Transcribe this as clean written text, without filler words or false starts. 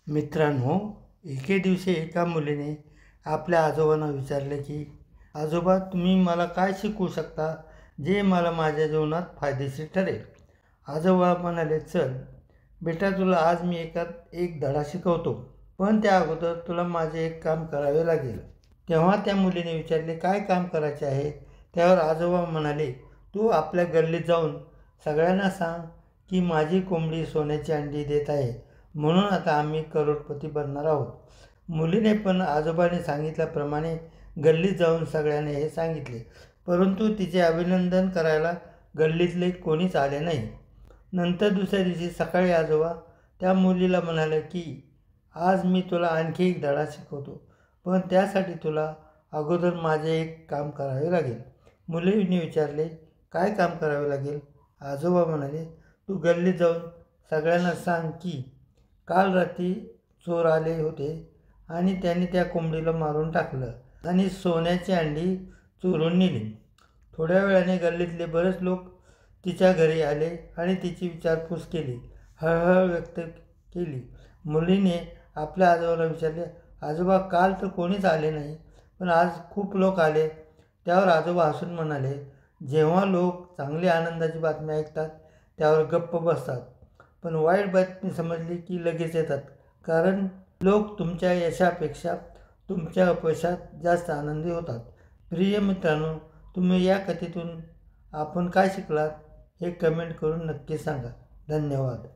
मित्रांनो, एके दिवशी एका मुलीने आपल्या आजोबांना विचारले की आजोबा, तुम्ही मला काय शिकवू शकता जे मला माझ्या जीवनात फायदेशीर ठरेल. आजोबा म्हणाले, चल बेटा, तुला आज मी एक धडा शिकवतो, पण त्या अगोदर तुला माझे एक काम करावे लागेल. तेव्हा त्या मुलीने विचारले, काय काम करायचे आहे. त्यावर आजोबा म्हणाले, तू आपल्या गल्लीत जाऊन सगळ्यांना सांग की माझी कोंबडी सोन्याची अंडी देत आहे, म्हणून आता आम्ही करोडपती बनणार आहोत. मुलीने पण आजोबाने सांगितल्याप्रमाणे गल्लीत जाऊन सगळ्यांना हे सांगितले, परंतु तिचे अभिनंदन करायला गल्लीतले कोणीच आले नाही. नंतर दुसऱ्या दिवशी सकाळी आजोबा त्या मुलीला म्हणाले की आज मी तुला आणखी एक धडा शिकवतो, पण त्यासाठी तुला अगोदर माझे एक काम करावे लागेल. मुलीने विचारले, काय काम करावे लागेल. आजोबा म्हणाले, तू गल्लीत जाऊन सगळ्यांना सांग की काल रात्री चोर आले होते आणि त्यांनी त्या कोंबडीला मारून टाकलं आणि सोन्याची अंडी चोरून नेली. थोड्या वेळाने गल्लीतले बरेच लोक तिच्या घरी आले आणि तिची विचारपूस केली, हळहळ व्यक्त केली. मुलीने आपल्या आजोबाला विचारले, आजोबा, काल तर कोणीच आले नाही, पण आज खूप लोक आले. त्यावर आजोबा हसून म्हणाले, जेव्हा लोक चांगली आनंदाची बातमी ऐकतात त्यावर गप्प बसतात, पण वाईट बातमी समजली की लगेच येतात, कारण लोक तुमच्या यशापेक्षा तुमच्या अपयशात जास्त आनंदी होतात. प्रिय मित्रांनो, तुम्ही या कथेतून आपण काय शिकलात हे कमेंट करून नक्की सांगा. धन्यवाद.